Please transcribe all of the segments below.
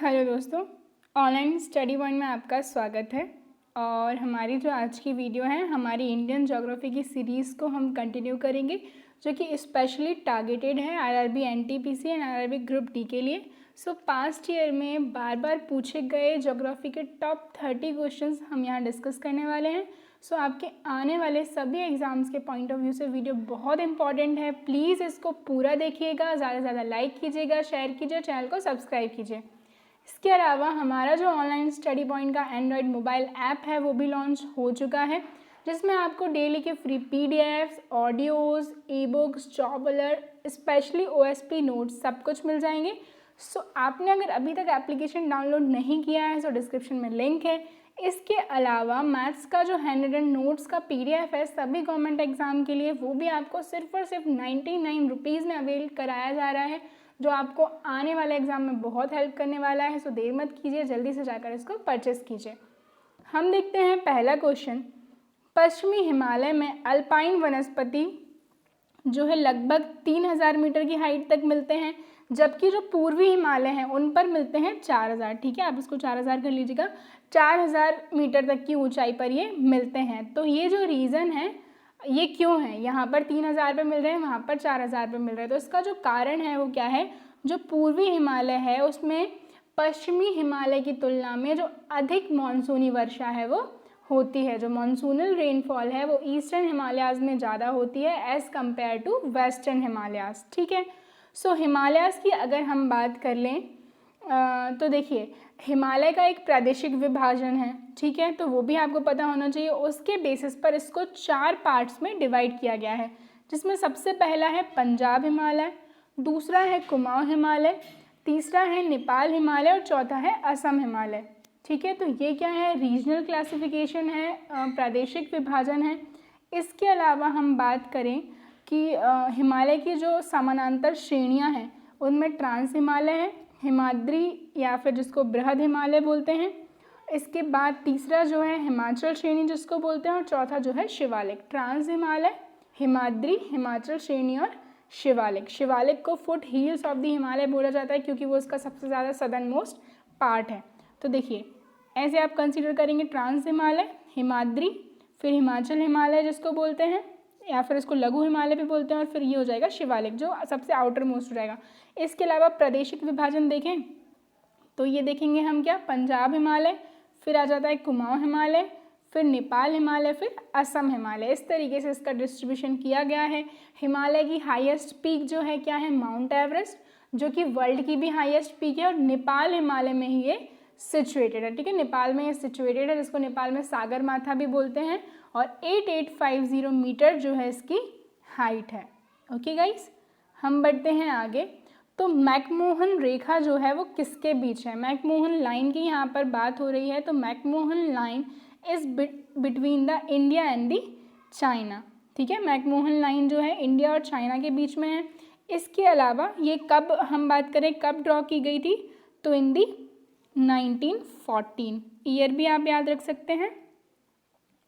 Hello दोस्तों, online study point में आपका स्वागत है। और हमारी जो आज की वीडियो है, हमारी इंडियन ज्योग्राफी की सीरीज़ को हम कंटिन्यू करेंगे, जो कि स्पेशली टारगेटेड है RRB NTPC and RRB group D के लिए। सो पास्ट ईयर में बार बार पूछे गए ज्योग्राफी के टॉप 30 क्वेश्चंस हम यहाँ डिस्कस करने वाले हैं। सो आपके आने वाले सभी एग्ज़ाम्स के पॉइंट ऑफ व्यू से वीडियो बहुत इंपॉर्टेंट है। प्लीज़ इसको पूरा देखिएगा, ज़्यादा से ज़्यादा लाइक कीजिएगा, शेयर कीजिए, चैनल को सब्सक्राइब कीजिए। इसके अलावा हमारा जो ऑनलाइन स्टडी पॉइंट का एंड्रॉयड मोबाइल ऐप है वो भी लॉन्च हो चुका है, जिसमें आपको डेली के free PDFs, audios, e books, job alert, specially OSP notes सब कुछ मिल जाएंगे। सो आपने अगर अभी तक एप्लीकेशन डाउनलोड नहीं किया है तो डिस्क्रिप्शन में लिंक है। इसके अलावा मैथ्स का जो हैंड रिटन नोट्स का पीडीएफ है सभी गवर्नमेंट एग्जाम के लिए, वो भी आपको सिर्फ और सिर्फ 99 रुपीज़ में अवेल कराया जा रहा है, जो आपको आने वाले एग्जाम में बहुत हेल्प करने वाला है। सो देर मत कीजिए, जल्दी से जाकर इसको परचेस कीजिए। हम देखते हैं पहला क्वेश्चन। पश्चिमी हिमालय में अल्पाइन वनस्पति जो है लगभग 3000 मीटर की हाइट तक मिलते हैं, जबकि जो पूर्वी हिमालय हैं उन पर मिलते हैं 4000। ठीक है, आप इसको 4000 कर लीजिएगा। 4000 मीटर तक की ऊंचाई पर ये मिलते हैं। तो ये जो रीज़न है, ये क्यों है, यहाँ पर 3000 पे मिल रहे हैं, वहाँ पर 4000 पे मिल रहे हैं। तो इसका जो कारण है वो क्या है, जो पूर्वी हिमालय है उसमें पश्चिमी हिमालय की तुलना में जो अधिक मानसूनी वर्षा है वो होती है। जो मानसूनल रेनफॉल है वो ईस्टर्न हिमालयाज़ में ज़्यादा होती है as compare to western Himalayas. ठीक है, सो हिमालयाज़ की अगर हम बात कर लें तो देखिए, हिमालय का एक प्रादेशिक विभाजन है। ठीक है, तो वो भी आपको पता होना चाहिए। उसके बेसिस पर इसको 4 पार्ट्स में डिवाइड किया गया है, जिसमें सबसे पहला है पंजाब हिमालय, दूसरा है कुमाऊं हिमालय, तीसरा है नेपाल हिमालय और चौथा है असम हिमालय। ठीक है, तो ये क्या है, रीजनल क्लासिफिकेशन है, प्रादेशिक विभाजन है। इसके अलावा हम बात करें कि हिमालय की जो समानांतर श्रेणियां हैं उनमें ट्रांस हिमालय है, हिमाद्री या फिर जिसको बृहद हिमालय बोलते हैं। इसके बाद तीसरा जो है हिमाचल श्रेणी जिसको बोलते हैं, और चौथा जो है शिवालिक। ट्रांस हिमालय, हिमाद्री, हिमाचल श्रेणी और शिवालिक। शिवालिक को foot heels of the Himalaya बोला जाता है क्योंकि वो इसका सबसे ज़्यादा सदर्न मोस्ट पार्ट है। तो देखिए, ऐसे आप कंसीडर करेंगे ट्रांस हिमालय, हिमाद्री, फिर हिमाचल हिमालय जिसको बोलते हैं, या फिर इसको लघु हिमालय भी बोलते हैं, और फिर ये हो जाएगा शिवालिक जो सबसे आउटर मोस्ट हो जाएगा। इसके अलावा प्रादेशिक विभाजन देखें तो ये देखेंगे हम क्या, पंजाब हिमालय, फिर आ जाता है कुमाऊं हिमालय, फिर नेपाल हिमालय, फिर असम हिमालय। इस तरीके से इसका डिस्ट्रीब्यूशन किया गया है। हिमालय की हाईएस्ट पीक जो है क्या है, माउंट एवरेस्ट, जो कि वर्ल्ड की भी हाईएस्ट पीक है, और नेपाल हिमालय में ही ये सिचुएटेड है। ठीक है, नेपाल में ये सिचुएटेड है, जिसको नेपाल में सागर माथा भी बोलते हैं, और 8850 मीटर जो है इसकी हाइट है। ओके गाइस, हम बढ़ते हैं आगे। तो मैकमोहन रेखा जो है वो किसके बीच है, मैकमोहन लाइन की यहाँ पर बात हो रही है। तो McMahon line is between the India and the China. ठीक है, मैकमोहन लाइन जो है इंडिया और चाइना के बीच में है। इसके अलावा ये कब हम बात करें, कब ड्रॉ की गई थी, तो इन दी 1914, ईयर भी आप याद रख सकते हैं।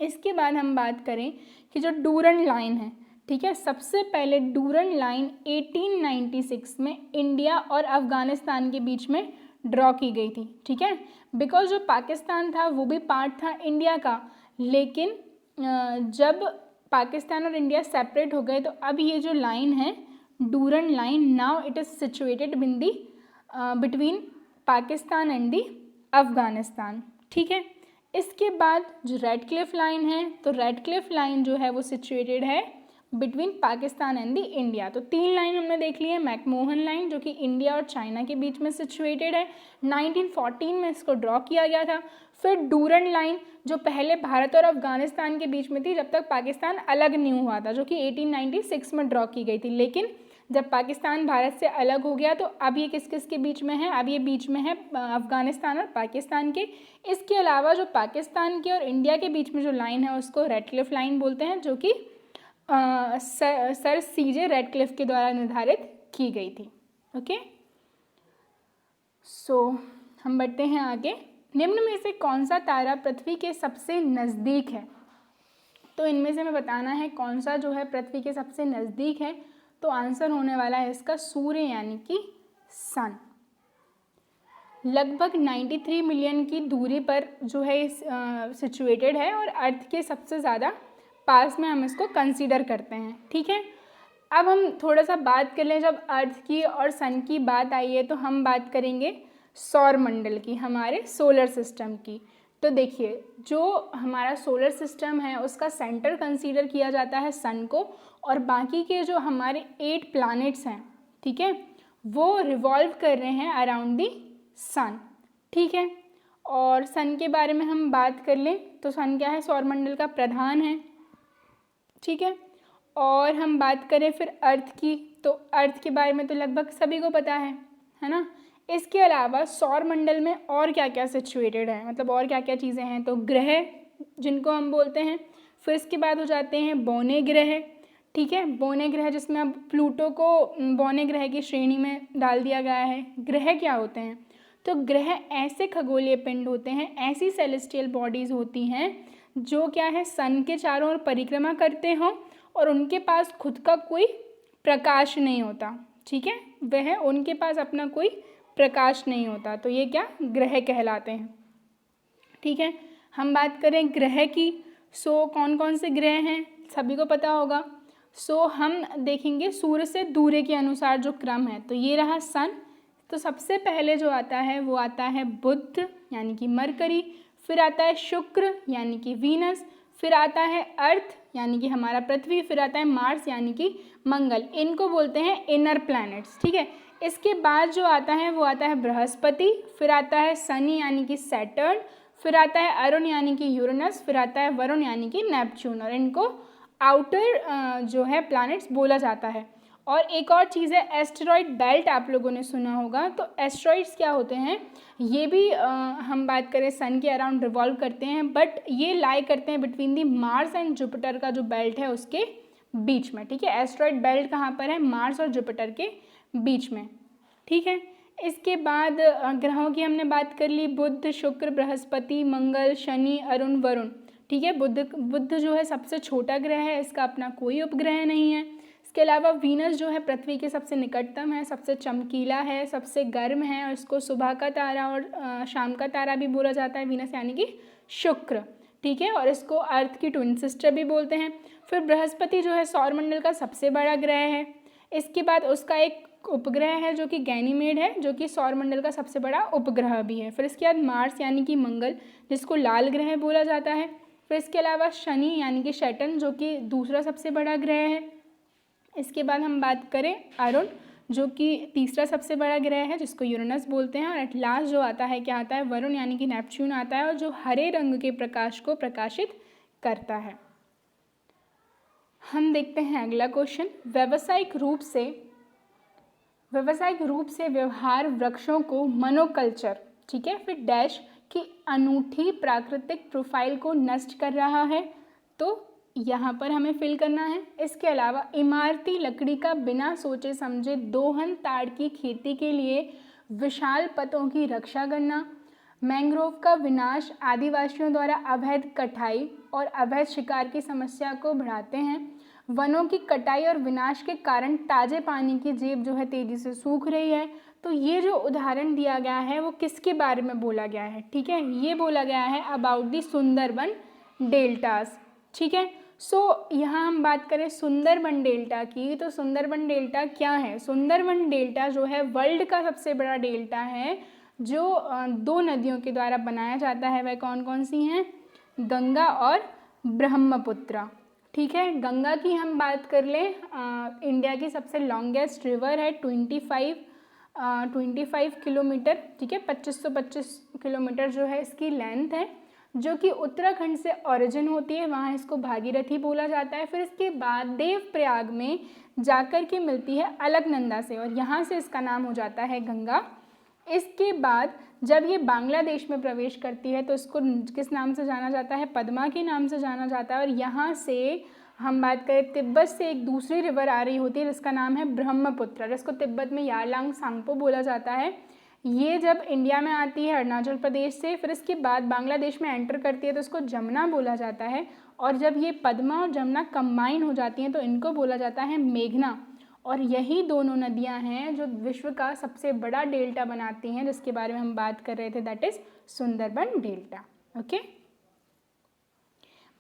इसके बाद हम बात करें कि जो डूरन लाइन है, ठीक है, सबसे पहले डूरन लाइन 1896 में इंडिया और अफ़गानिस्तान के बीच में ड्रॉ की गई थी। ठीक है, बिकॉज जो पाकिस्तान था वो भी पार्ट था इंडिया का, लेकिन जब पाकिस्तान और इंडिया सेपरेट हो गए तो अब ये जो लाइन है Durand line, now it is situated in the between Pakistan and the Afghanistan. ठीक है, इसके बाद जो रेड क्लिफ लाइन है, तो रेड क्लिफ लाइन जो है वो सिचुएटेड है between Pakistan and the India. तो 3 लाइन हमने देख ली है। मैकमोहन लाइन जो कि इंडिया और चाइना के बीच में सिचुएटेड है, 1914 में इसको ड्रॉ किया गया था। फिर डूरन लाइन जो पहले भारत और अफगानिस्तान के बीच में थी जब तक पाकिस्तान अलग नहीं हुआ था, जो कि 1896 में ड्रॉ की गई थी। लेकिन जब पाकिस्तान भारत से अलग हो गया तो अब ये किस किस के बीच में है, अब ये बीच में है अफगानिस्तान और पाकिस्तान के। इसके अलावा जो पाकिस्तान के और इंडिया के बीच में जो लाइन है उसको रेड क्लिफ लाइन बोलते हैं, जो कि सर सीजे रेडक्लिफ के द्वारा निर्धारित की गई थी। ओके, सो हम बढ़ते हैं आगे। निम्न में से कौन सा तारा पृथ्वी के सबसे नज़दीक है, तो इनमें से हमें बताना है कौन सा जो है पृथ्वी के सबसे नज़दीक है। तो आंसर होने वाला है इसका सूर्य यानी कि सन। लगभग 93 मिलियन की दूरी पर जो है सिचुएटेड है और अर्थ के सबसे ज़्यादा पास में हम इसको कंसीडर करते हैं। ठीक है, अब हम थोड़ा सा बात कर लें, जब अर्थ की और सन की बात आई है तो हम बात करेंगे सौर मंडल की, हमारे सोलर सिस्टम की। तो देखिए, जो हमारा सोलर सिस्टम है उसका सेंटर कंसीडर किया जाता है सन को, और बाकी के जो हमारे 8 प्लैनेट्स हैं, ठीक है, वो रिवॉल्व कर रहे हैं अराउंड दी सन। ठीक है, और सन के बारे में हम बात कर लें तो सन क्या है, सौरमंडल का प्रधान है। ठीक है, और हम बात करें फिर अर्थ की, तो अर्थ के बारे में तो लगभग सभी को पता है ना। इसके अलावा सौरमंडल में और क्या क्या सिचुएटेड है, मतलब और क्या क्या चीज़ें हैं, तो ग्रह जिनको हम बोलते हैं, फिर इसके बाद हो जाते हैं बौने ग्रह। ठीक है, बौने ग्रह जिसमें अब प्लूटो को बौने ग्रह की श्रेणी में डाल दिया गया है। ग्रह क्या होते हैं, तो ग्रह ऐसे खगोलीय पिंड होते हैं, ऐसी सेलेस्टियल बॉडीज़ होती हैं जो क्या है, सन के चारों ओर परिक्रमा करते हों और उनके पास खुद का कोई प्रकाश नहीं होता। ठीक है, वह उनके पास अपना कोई प्रकाश नहीं होता, तो ये क्या, ग्रह कहलाते हैं। ठीक है, हम बात करें ग्रह की, सो कौन कौन से ग्रह हैं सभी को पता होगा। सो हम देखेंगे सूर्य से दूरी के अनुसार जो क्रम है, तो ये रहा सन, तो सबसे पहले जो आता है वो आता है बुध यानी कि मरकरी, फिर आता है शुक्र यानी कि वीनस, फिर आता है अर्थ यानी कि हमारा पृथ्वी, फिर आता है मार्स यानी कि मंगल। इनको बोलते हैं इनर प्लैनेट्स। ठीक है, इसके बाद जो आता है वो आता है बृहस्पति, फिर आता है शनि यानी कि सैटर्न, फिर आता है अरुण यानी कि यूरेनस, फिर आता है वरुण यानी कि नेपच्यून, और इनको आउटर जो है प्लैनेट्स बोला जाता है। और एक और चीज़ है एस्टेरॉयड बेल्ट, आप लोगों ने सुना होगा। तो एस्टेरॉइड्स क्या होते हैं, ये भी हम बात करें सन के अराउंड रिवॉल्व करते हैं, बट ये लाई करते हैं between the Mars and Jupiter का जो बेल्ट है उसके बीच में। ठीक है, एस्टेरॉयड बेल्ट कहाँ पर है, मार्स और जुपिटर के बीच में। ठीक है, इसके बाद ग्रहों की हमने बात कर ली, बुध, शुक्र, बृहस्पति, मंगल, शनि, अरुण, वरुण। ठीक है, बुध जो है सबसे छोटा ग्रह है, इसका अपना कोई उपग्रह नहीं है। इसके अलावा वीनस जो है पृथ्वी के सबसे निकटतम है, सबसे चमकीला है, सबसे गर्म है, और इसको सुबह का तारा और शाम का तारा भी बोला जाता है, वीनस यानी कि शुक्र। ठीक है, और इसको अर्थ की ट्विन सिस्टर भी बोलते हैं। फिर बृहस्पति जो है सौरमंडल का सबसे बड़ा ग्रह है। इसके बाद उसका एक उपग्रह है जो कि गैनीमेड है, जो कि सौरमंडल का सबसे बड़ा उपग्रह भी है। फिर इसके बाद मार्स यानी कि मंगल, जिसको लाल ग्रह बोला जाता है। फिर इसके अलावा शनि यानी कि सैटर्न, जो कि दूसरा सबसे बड़ा ग्रह है। इसके बाद हम बात करें अरुण, जो कि तीसरा सबसे बड़ा ग्रह है, जिसको यूरेनस बोलते हैं। और एट लास्ट जो आता है क्या आता है, वरुण यानी कि नेपच्यून आता है, और जो हरे रंग के प्रकाश को प्रकाशित करता है। हम देखते हैं अगला क्वेश्चन, व्यावसायिक रूप से व्यवहार वृक्षों को मोनोकल्चर, ठीक है, फिर डैश की अनूठी प्राकृतिक प्रोफाइल को नष्ट कर रहा है, तो यहाँ पर हमें फिल करना है। इसके अलावा इमारती लकड़ी का बिना सोचे समझे दोहन ताड़ की खेती के लिए विशाल पतों की रक्षा करना, मैंग्रोव का विनाश आदिवासियों द्वारा अवैध कटाई और अवैध शिकार की समस्या को बढ़ाते हैं, वनों की कटाई और विनाश के कारण ताजे पानी की जेब जो है तेजी से सूख रही है। तो ये जो उदाहरण दिया गया है वो किसके बारे में बोला गया है, ठीक है, ये बोला गया है अबाउट दी सुंदरबन डेल्टास। ठीक है, सो यहाँ हम बात करें सुंदरबन डेल्टा की, तो सुंदरबन डेल्टा क्या है, सुंदरबन डेल्टा जो है वर्ल्ड का सबसे बड़ा डेल्टा है, जो 2 नदियों के द्वारा बनाया जाता है। वह कौन कौन सी हैं, गंगा और ब्रह्मपुत्र। ठीक है, गंगा की हम बात कर लें, इंडिया की सबसे लॉन्गेस्ट रिवर है, 25 किलोमीटर, ठीक है, 2525 किलोमीटर जो है इसकी लेंथ है, जो कि उत्तराखंड से ओरिजिन होती है, वहाँ इसको भागीरथी बोला जाता है। फिर इसके बाद देवप्रयाग में जाकर के मिलती है अलकनंदा से, और यहाँ से इसका नाम हो जाता है गंगा। इसके बाद जब ये बांग्लादेश में प्रवेश करती है तो इसको किस नाम से जाना जाता है, पद्मा के नाम से जाना जाता है। और यहाँ से हम बात करें तिब्बत से एक दूसरी रिवर आ रही होती है जिसका नाम है ब्रह्मपुत्र, जिसको तिब्बत में यारलांग सांगपो बोला जाता है। ये जब इंडिया में आती है अरुणाचल प्रदेश से, फिर इसके बाद बांग्लादेश में एंटर करती है तो इसको जमुना बोला जाता है। और जब ये पद्मा और जमुना कंबाइन हो जाती हैं तो इनको बोला जाता है मेघना। और यही दोनों नदियां हैं जो विश्व का सबसे बड़ा डेल्टा बनाती हैं, जिसके बारे में हम बात कर रहे थे, that is Sundarban delta. Okay.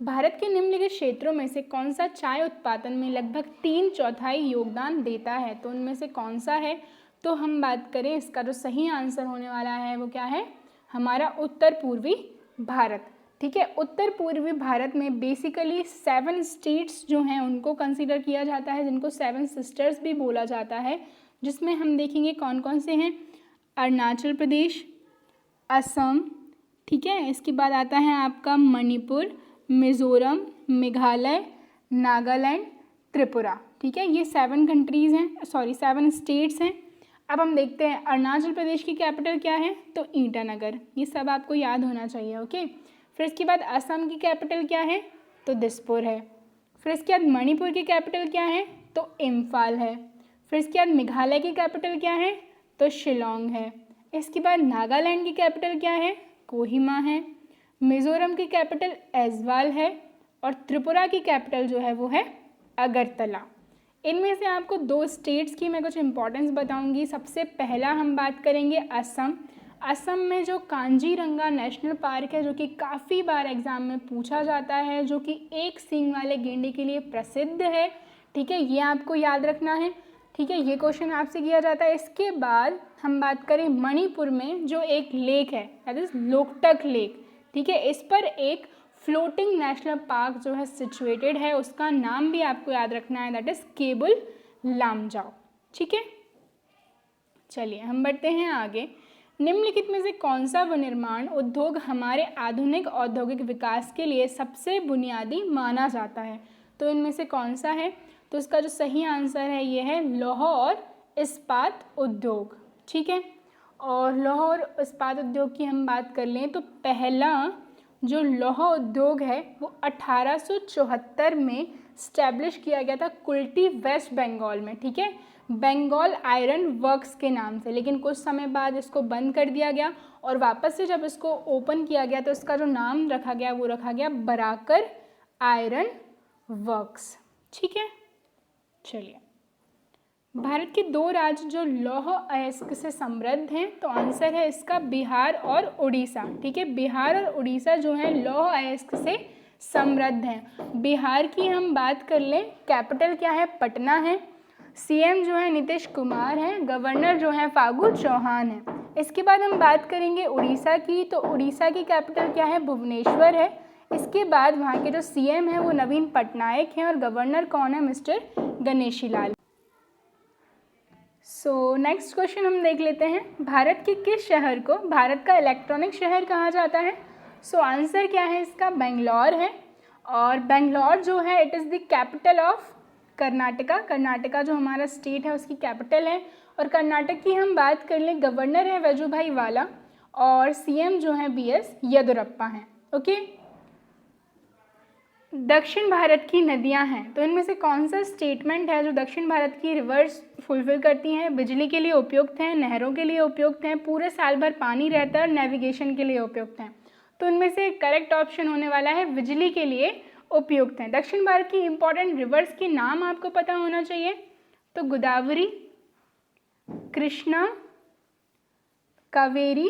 Bharat के निम्नलिखित क्षेत्रों में से कौन सा चाय उत्पादन में लगभग 3/4 योगदान देता है? तो उनमें से कौन सा है? तो हम बात करें, इसका जो सही आंसर होने वाला है वो क्या है? हमारा उत्तर पूर्वी भारत। ठीक है, उत्तर पूर्वी भारत में बेसिकली 7 स्टेट्स जो हैं उनको कंसीडर किया जाता है, जिनको 7 सिस्टर्स भी बोला जाता है, जिसमें हम देखेंगे कौन कौन से हैं। अरुणाचल प्रदेश, असम, ठीक है, इसके बाद आता है आपका मणिपुर, मिज़ोरम, मेघालय, नागालैंड, त्रिपुरा। ठीक है, ये 7 कंट्रीज़ हैं, सॉरी 7 स्टेट्स हैं। अब हम देखते हैं अरुणाचल प्रदेश की कैपिटल क्या है, तो ईटानगर। ये सब आपको याद होना चाहिए। ओके। फिर इसके बाद असम की कैपिटल क्या है, तो दिसपुर है। फिर इसके बाद मणिपुर की कैपिटल क्या है, तो इम्फाल है। फिर इसके बाद मेघालय की कैपिटल क्या है, तो शिलोंग है। इसके बाद नागालैंड की कैपिटल क्या है, कोहिमा है। मिज़ोरम की कैपिटल ऐज़वाल है और त्रिपुरा की कैपिटल जो है वो है अगरतला। इनमें से आपको 2 स्टेट्स की मैं कुछ इंपॉर्टेंस बताऊंगी। सबसे पहला हम बात करेंगे असम। असम में जो कांजीरंगा नेशनल पार्क है, जो कि काफ़ी बार एग्जाम में पूछा जाता है, जो कि एक सींग वाले गेंडे के लिए प्रसिद्ध है। ठीक है, ये आपको याद रखना है। ठीक है, ये क्वेश्चन आपसे किया जाता है। इसके बाद हम बात करें मणिपुर में जो एक लेक है, दैट इज लोकटक लेक। ठीक है, इस पर एक फ्लोटिंग नेशनल पार्क जो है सिचुएटेड है, उसका नाम भी आपको याद रखना है, दैट इज केबुल लामजाओ। ठीक है, चलिए हम बढ़ते हैं आगे। निम्नलिखित में से कौन सा विनिर्माण उद्योग हमारे आधुनिक औद्योगिक विकास के लिए सबसे बुनियादी माना जाता है? तो इनमें से कौन सा है? तो इसका जो सही आंसर है ये है लौह और इस्पात उद्योग। ठीक है, और लौह और इस्पात उद्योग की हम बात कर लें तो पहला जो लौह उद्योग है वो 1874 में स्टैब्लिश किया गया था कुल्टी, वेस्ट बंगाल में। ठीक है, बंगाल आयरन वर्क्स के नाम से, लेकिन कुछ समय बाद इसको बंद कर दिया गया और वापस से जब इसको ओपन किया गया तो इसका जो नाम रखा गया वो रखा गया बराकर आयरन वर्क्स। ठीक है, चलिए भारत के 2 राज्य जो लौह अयस्क से समृद्ध हैं, तो आंसर है इसका बिहार और उड़ीसा। ठीक है, बिहार और उड़ीसा जो है लौह अयस्क से समृद्ध हैं। बिहार की हम बात कर लें, कैपिटल क्या है, पटना है। सीएम जो है नीतीश कुमार हैं, गवर्नर जो है फागू चौहान है। इसके बाद हम बात करेंगे उड़ीसा की, तो उड़ीसा की कैपिटल क्या है, भुवनेश्वर है। इसके बाद वहाँ के जो सीएम हैं वो नवीन पटनायक हैं और गवर्नर कौन है, mister Ganeshi Lal. So next question हम देख लेते हैं, भारत के किस शहर को भारत का इलेक्ट्रॉनिक शहर कहा जाता है? सो आंसर क्या है इसका, बेंगलोर है। और बेंगलोर जो है it is the capital of Karnataka. Karnataka जो हमारा स्टेट है उसकी कैपिटल है। और कर्नाटक की हम बात कर लें, गवर्नर है वजुभाई वाला और सीएम जो है बीएस येदियुरप्पा हैं। ओके, दक्षिण भारत की नदियां हैं, तो इनमें से कौन सा स्टेटमेंट है जो दक्षिण भारत की रिवर्स फुलफिल करती हैं? बिजली के लिए उपयुक्त हैं, नहरों के लिए उपयुक्त हैं, पूरे साल भर पानी रहता है और नेविगेशन के लिए उपयुक्त हैं। तो इनमें से करेक्ट ऑप्शन होने वाला है बिजली के लिए उपयुक्त हैं। दक्षिण भारत की इंपॉर्टेंट रिवर्स के नाम आपको पता होना चाहिए, तो गोदावरी, कृष्णा, कावेरी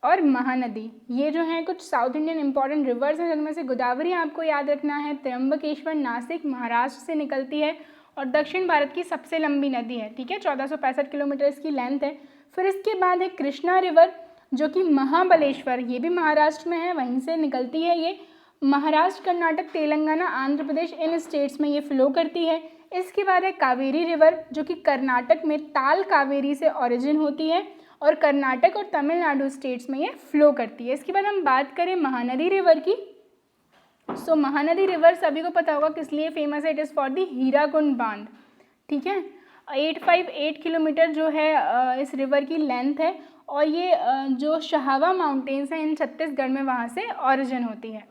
और महानदी। ये जो हैं कुछ साउथ इंडियन इंपॉर्टेंट रिवर्स हैं, जिनमें से गोदावरी आपको याद रखना है, त्र्यंबकेश्वर नासिक महाराष्ट्र से निकलती है और दक्षिण भारत की सबसे लंबी नदी है। ठीक है, 1465 किलोमीटर इसकी लेंथ है। फिर इसके बाद है कृष्णा रिवर जो कि महाबलेश्वर, ये भी महाराष्ट्र में है, वहीं से निकलती है। ये महाराष्ट्र, कर्नाटक, तेलंगाना, आंध्र प्रदेश, इन स्टेट्स में ये फ्लो करती है। इसके बाद है कावेरी रिवर जो कि कर्नाटक में ताल कावेरी से ओरिजिन होती है और कर्नाटक और तमिलनाडु स्टेट्स में ये फ्लो करती है। इसके बाद हम बात करें महानदी रिवर की, सो महानदी रिवर सभी को पता होगा किस लिए फेमस है, it is for the Hirakud बांध। ठीक है, 858 किलोमीटर जो है इस रिवर की लेंथ है और ये जो शहावा माउंटेन्स हैं इन छत्तीसगढ़ में, वहाँ से ओरिजिन होती है।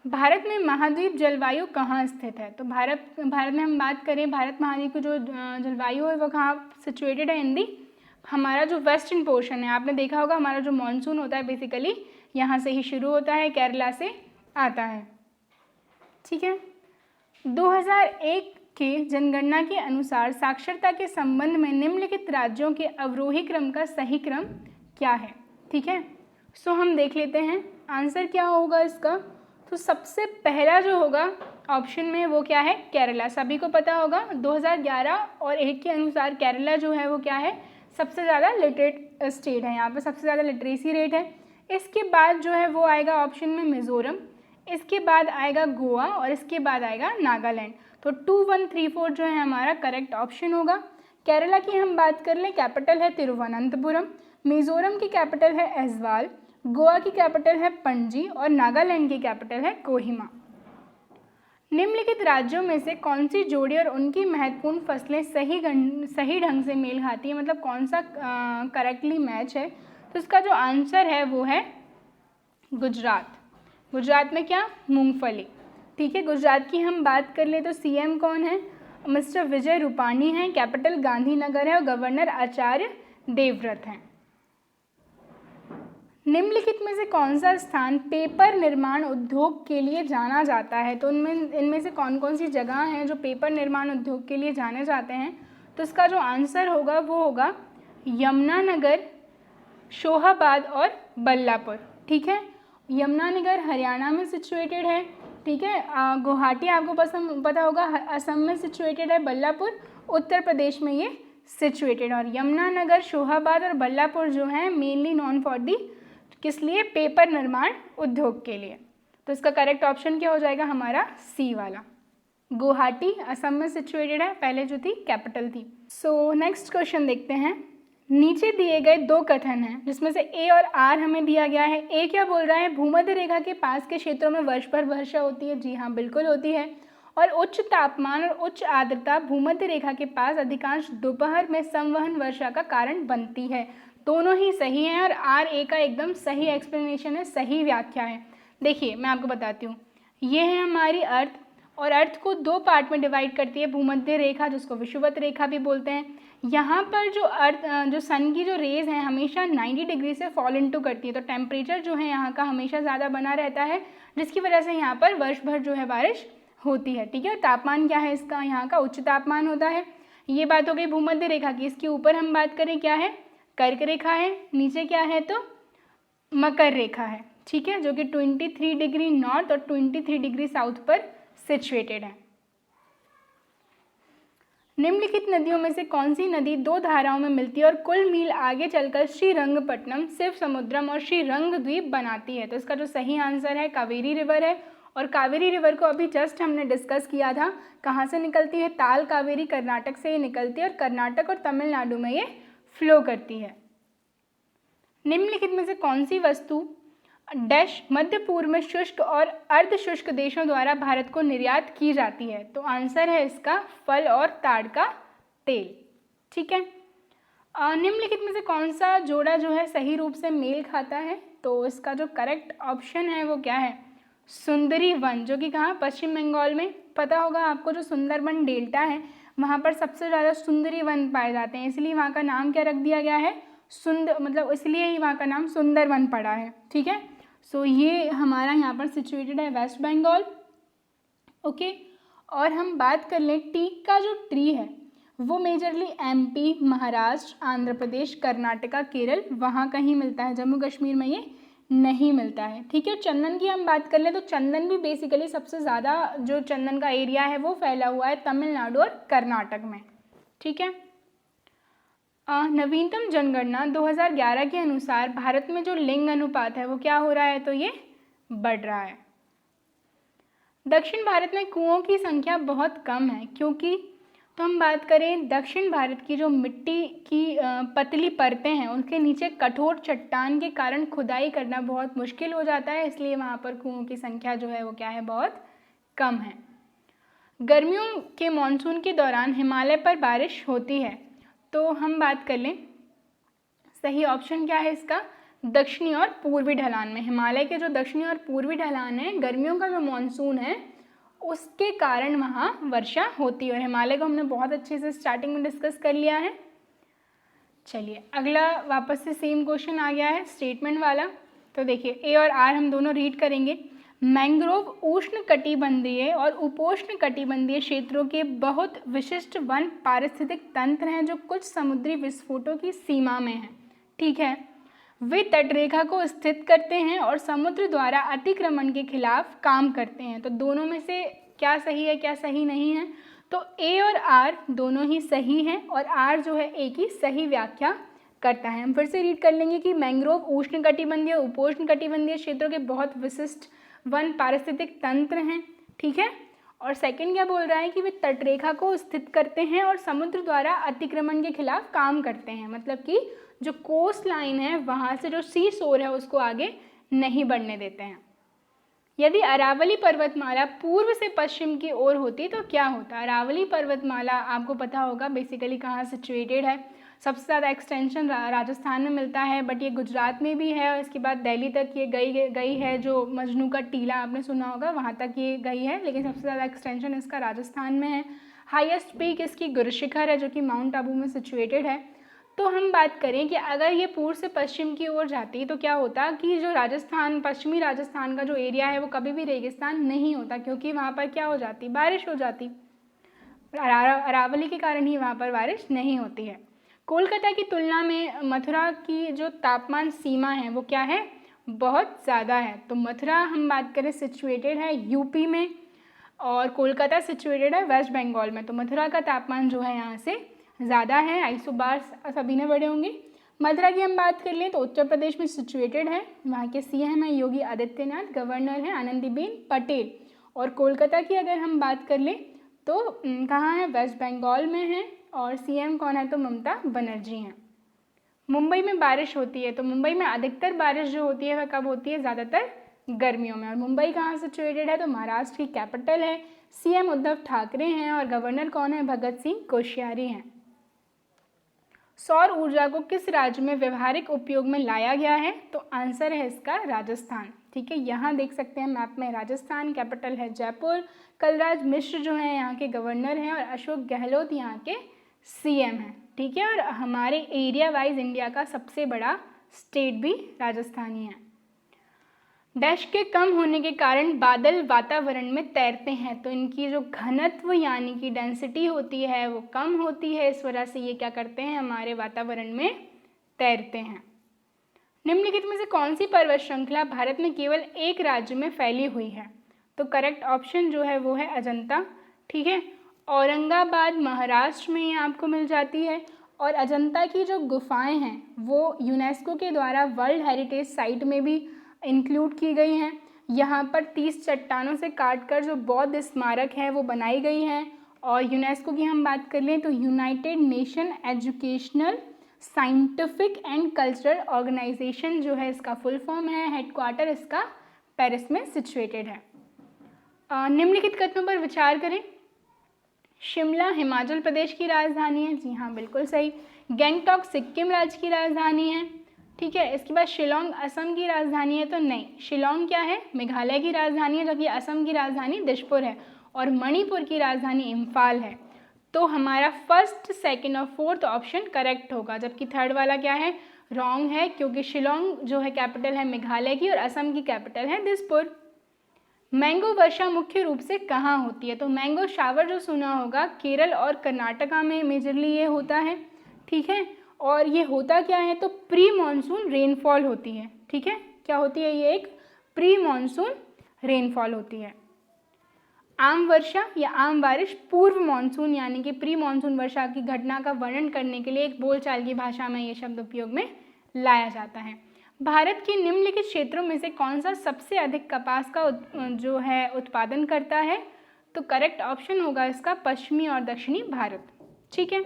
भारत में महाद्वीप जलवायु कहाँ स्थित है? तो भारत में हम बात करें, भारत महाद्वीप की जो जलवायु है वो कहाँ सिचुएटेड है? इन दी हमारा जो वेस्टर्न पोर्शन है, आपने देखा होगा हमारा जो मॉनसून होता है बेसिकली यहाँ से ही शुरू होता है, केरला से आता है। ठीक है, 2001 के जनगणना के अनुसार साक्षरता के संबंध में निम्नलिखित राज्यों के अवरोही क्रम का सही क्रम क्या है। ठीक है, सो हम देख लेते हैं आंसर क्या होगा इसका। तो सबसे पहला जो होगा ऑप्शन में वो क्या है, केरला। सभी को पता होगा 2011 और 1 के अनुसार केरला जो है वो क्या है, सबसे ज़्यादा लिटरेट स्टेट है, यहाँ पर सबसे ज़्यादा लिटरेसी रेट है। इसके बाद जो है वो आएगा ऑप्शन में मिज़ोरम, इसके बाद आएगा गोवा और इसके बाद आएगा नागालैंड। तो 2, 1, 3, 4 जो है हमारा करेक्ट ऑप्शन होगा। केरला की हम बात कर लें, कैपिटल है तिरुवनंतपुरम, मिज़ोरम की कैपिटल है ऐज़वाल, गोवा की कैपिटल है पणजी और नागालैंड की कैपिटल है कोहिमा। निम्नलिखित राज्यों में से कौन सी जोड़ी और उनकी महत्वपूर्ण फसलें सही ढंग से मेल खाती है, मतलब कौन सा करेक्टली मैच है। तो इसका जो आंसर है वो है गुजरात। गुजरात में क्या, मूंगफली। ठीक है, गुजरात की हम बात कर ले तो सीएम कौन है, मिस्टर विजय रूपाणी हैं, कैपिटल गांधीनगर है और गवर्नर आचार्य देवव्रत हैं। निम्नलिखित में से कौन सा स्थान पेपर निर्माण उद्योग के लिए जाना जाता है। तो इनमें से कौन कौन सी जगह हैं जो पेपर निर्माण उद्योग के लिए जाने जाते हैं। तो इसका जो आंसर होगा वो होगा यमुनानगर, शोहाबाद और बल्लापुर। ठीक है, यमुनानगर हरियाणा में सिचुएटेड है। ठीक है, गुवाहाटी आपको पता होगा असम में सिचुएटेड है, बल्लापुर उत्तर प्रदेश में ये सिचुएटेड। और यमुनानगर, शोहाबाद और बल्लापुर जो है मेनली नॉन फॉर दी किस लिए, पेपर निर्माण उद्योग के लिए। तो इसका करेक्ट ऑप्शन क्या हो जाएगा हमारा, सी वाला। गुवाहाटी असम में सिचुएटेड है, पहले जो थी कैपिटल थी। सो नेक्स्ट क्वेश्चन देखते हैं। नीचे दिए गए 2 कथन हैं जिसमें से ए और आर हमें दिया गया है। ए क्या बोल रहा है, भूमध्य रेखा के पास के क्षेत्रों में वर्ष भर वर्षा होती है। जी हाँ, बिल्कुल होती है। और उच्च तापमान और उच्च आर्द्रता भूमध्य रेखा के पास अधिकांश दोपहर में संवहन वर्षा का कारण बनती है। दोनों ही सही हैं और आर ए का एकदम सही एक्सप्लेनेशन है, सही व्याख्या है। देखिए मैं आपको बताती हूँ, ये है हमारी अर्थ और अर्थ को 2 पार्ट में डिवाइड करती है भूमध्य रेखा, जिसको विषुवत रेखा भी बोलते हैं। यहाँ पर जो सन की जो रेज हैं हमेशा 90 डिग्री से फॉल इनटू करती है, तो टेम्परेचर जो है यहाँ का हमेशा ज़्यादा बना रहता है, जिसकी वजह से यहाँ पर वर्ष भर जो है बारिश होती है। ठीक है, तापमान क्या है इसका, यहाँ का उच्च तापमान होता है। ये बात हो गई भूमध्य रेखा की। इसके ऊपर हम बात करें क्या है, कर्क रेखा है, नीचे क्या है तो मकर रेखा है। ठीक है, जो कि 23 डिग्री नॉर्थ और 23 डिग्री साउथ पर सिचुएटेड है। निम्नलिखित नदियों में से कौन सी नदी 2 धाराओं में मिलती है और कुल मील आगे चलकर श्रीरंगपट्टनम, शिव समुद्रम और श्रीरंग द्वीप बनाती है। तो इसका जो सही आंसर है कावेरी रिवर है। और कावेरी रिवर को अभी जस्ट हमने डिस्कस किया था, कहाँ से निकलती है, ताल कावेरी कर्नाटक से ये निकलती है और कर्नाटक और तमिलनाडु में ये फ्लो करती है। निम्नलिखित में से कौन सी वस्तु डैश मध्य पूर्व में शुष्क और अर्ध शुष्क देशों द्वारा भारत को निर्यात की जाती है। तो आंसर है इसका फल और ताड़ का तेल। ठीक है, निम्नलिखित में से कौन सा जोड़ा जो है सही रूप से मेल खाता है। तो इसका जो करेक्ट ऑप्शन है वो क्या है, सुंदरी वन, जो कि कहाँ, पश्चिम बंगाल में। पता होगा आपको जो सुंदरबन डेल्टा है वहाँ पर सबसे ज़्यादा सुंदरी वन पाए जाते हैं, इसलिए वहाँ का नाम क्या रख दिया गया है, मतलब इसलिए ही वहाँ का नाम सुंदरवन पड़ा है। ठीक है, सो ये हमारा यहाँ पर सिचुएटेड है वेस्ट बंगाल। ओके, और हम बात कर लें टीक का जो ट्री है वो मेजरली एमपी, महाराष्ट्र, आंध्र प्रदेश, कर्नाटका, केरल वहाँ कहीं मिलता है, जम्मू कश्मीर में ये नहीं मिलता है। ठीक है, चंदन की हम बात कर ले तो चंदन भी बेसिकली सबसे ज़्यादा जो चंदन का एरिया है वो फैला हुआ है तमिलनाडु और कर्नाटक में। ठीक है, नवीनतम जनगणना 2011 के अनुसार भारत में जो लिंग अनुपात है वो क्या हो रहा है, तो ये बढ़ रहा है। दक्षिण भारत में कुओं की संख्या बहुत कम है क्योंकि, तो हम बात करें दक्षिण भारत की जो मिट्टी की पतली परतें हैं उनके नीचे कठोर चट्टान के कारण खुदाई करना बहुत मुश्किल हो जाता है, इसलिए वहाँ पर कुओं की संख्या जो है वो क्या है, बहुत कम है। गर्मियों के मानसून के दौरान हिमालय पर बारिश होती है। तो हम बात कर लें, सही ऑप्शन क्या है इसका, दक्षिणी और पूर्वी ढलान में। हिमालय के जो दक्षिणी और पूर्वी ढलान है, गर्मियों का जो मानसून है उसके कारण वहाँ वर्षा होती है। और हिमालय को हमने बहुत अच्छे से स्टार्टिंग में डिस्कस कर लिया है। चलिए अगला वापस से सेम क्वेश्चन आ गया है स्टेटमेंट वाला। तो देखिए ए और आर हम दोनों रीड करेंगे। मैंग्रोव उष्ण कटिबंधीय और उपोष्ण कटिबंधीय क्षेत्रों के बहुत विशिष्ट वन पारिस्थितिक तंत्र हैं जो कुछ समुद्री विस्फोटों की सीमा में हैं। ठीक है, वे तटरेखा को स्थित करते हैं और समुद्र द्वारा अतिक्रमण के खिलाफ काम करते हैं। तो दोनों में से क्या सही है क्या सही नहीं है? तो ए और आर दोनों ही सही हैं और आर जो है ए की सही व्याख्या करता है। हम फिर से रीड कर लेंगे कि मैंग्रोव उष्ण कटिबंधीय और उपोष्ण कटिबंधीय क्षेत्रों के बहुत विशिष्ट वन पारिस्थितिक तंत्र हैं। ठीक है, और सेकंड क्या बोल रहा है कि वे तटरेखा को स्थित करते हैं और समुद्र द्वारा अतिक्रमण के खिलाफ काम करते हैं, मतलब कि जो कोस्ट लाइन है वहाँ से जो सी शोर है उसको आगे नहीं बढ़ने देते हैं। यदि अरावली पर्वतमाला पूर्व से पश्चिम की ओर होती तो क्या होता? अरावली पर्वतमाला आपको पता होगा बेसिकली कहाँ सिचुएटेड है। सबसे ज़्यादा एक्सटेंशन राजस्थान में मिलता है, बट ये गुजरात में भी है और इसके बाद दिल्ली तक ये गई है। जो मजनू का टीला आपने सुना होगा वहाँ तक ये गई है, लेकिन सबसे ज़्यादा एक्सटेंशन इसका राजस्थान में है। हाईएस्ट पीक इसकी गुरुशिखर है जो कि माउंट आबू में सिचुएटेड है। तो हम बात करें कि अगर ये पूर्व से पश्चिम की ओर जाती तो क्या होता कि जो राजस्थान, पश्चिमी राजस्थान का जो एरिया है वो कभी भी रेगिस्तान नहीं होता, क्योंकि वहाँ पर क्या हो जाती? बारिश हो जाती। अरावली के कारण ही वहाँ पर बारिश नहीं होती है। कोलकाता की तुलना में मथुरा की जो तापमान सीमा है वो क्या है? बहुत ज़्यादा है। तो मथुरा हम बात करें सिचुएटेड है यूपी में और कोलकाता सिचुएटेड है वेस्ट बंगाल में। तो मथुरा का तापमान जो है यहाँ से ज़्यादा है। आइसोबार सभी ने पढ़े होंगे। मथुरा की हम बात कर लें तो उत्तर प्रदेश में सिचुएटेड है। वहाँ के सीएम हैं योगी आदित्यनाथ, गवर्नर हैं आनंदीबेन पटेल। और कोलकाता की अगर हम बात कर लें तो कहाँ है? वेस्ट बंगाल में है और सीएम कौन है? तो ममता बनर्जी हैं। मुंबई में बारिश होती है, तो मुंबई में अधिकतर बारिश जो होती है वह कब होती है? ज़्यादातर गर्मियों में। और मुंबई कहाँ सिचुएटेड है? तो महाराष्ट्र की कैपिटल है। सीएम उद्धव ठाकरे हैं और गवर्नर कौन है? भगत सिंह कोश्यारी हैं। सौर ऊर्जा को किस राज्य में व्यवहारिक उपयोग में लाया गया है? तो आंसर है इसका राजस्थान। ठीक है, यहाँ देख सकते हैं मैप में राजस्थान, कैपिटल है जयपुर। कलराज मिश्र जो हैं यहाँ के गवर्नर हैं और अशोक गहलोत यहाँ के सीएम हैं। ठीक है, और हमारे एरिया वाइज इंडिया का सबसे बड़ा स्टेट भी राजस्थान ही है। डैश के कम होने के कारण बादल वातावरण में तैरते हैं, तो इनकी जो घनत्व यानी कि डेंसिटी होती है वो कम होती है, इस वजह से ये क्या करते हैं? हमारे वातावरण में तैरते हैं। निम्नलिखित में से कौन सी पर्वत श्रृंखला भारत में केवल एक राज्य में फैली हुई है? तो करेक्ट ऑप्शन जो है वो है अजंता। ठीक है, औरंगाबाद महाराष्ट्र में ये आपको मिल जाती है। और अजंता की जो गुफाएं हैं वो यूनेस्को के द्वारा वर्ल्ड हेरिटेज साइट में भी इंक्लूड की गई हैं। यहाँ पर 30 चट्टानों से काटकर जो बौद्ध स्मारक है वो बनाई गई हैं। और यूनेस्को की हम बात कर लें तो United Nation Educational Scientific and Cultural Organisation जो है इसका फुल फॉर्म है। हेडक्वार्टर इसका पेरिस में सिचुएटेड है। निम्नलिखित कथनों पर विचार करें। शिमला हिमाचल प्रदेश की राजधानी है। जी हाँ, बिल्कुल सही। गैंगटॉक सिक्किम राज्य की राजधानी है। ठीक है, इसके बाद शिलोंग असम की राजधानी है। तो नहीं, शिलोंग क्या है? मेघालय की राजधानी है, जबकि असम की राजधानी दिसपुर है और मणिपुर की राजधानी इम्फाल है। तो हमारा फर्स्ट, सेकंड और फोर्थ ऑप्शन करेक्ट होगा, जबकि थर्ड वाला क्या है? रॉन्ग है, क्योंकि शिलोंग जो है कैपिटल है मेघालय की और असम की कैपिटल है दिसपुर। मैंगो वर्षा मुख्य रूप से कहाँ होती है? तो मैंगो शावर जो सुना होगा केरल और कर्नाटका में मेजरली ये होता है। ठीक है, और ये होता क्या है? तो प्री मानसून रेनफॉल होती है। ठीक है, क्या होती है? ये एक प्री मानसून रेनफॉल होती है। आम वर्षा या आम बारिश पूर्व मानसून यानी कि प्री मानसून वर्षा की घटना का वर्णन करने के लिए एक बोलचाल की भाषा में ये शब्द उपयोग में लाया जाता है। भारत के निम्नलिखित क्षेत्रों में से कौन सा सबसे अधिक कपास का जो है उत्पादन करता है? तो करेक्ट ऑप्शन होगा इसका पश्चिमी और दक्षिणी भारत। ठीक है,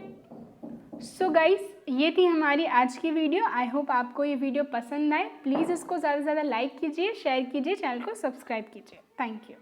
सो गाइस ये थी हमारी आज की वीडियो। आई होप आपको ये वीडियो पसंद आए। प्लीज़ इसको ज़्यादा से ज़्यादा लाइक कीजिए, शेयर कीजिए, चैनल को सब्सक्राइब कीजिए। Thank you.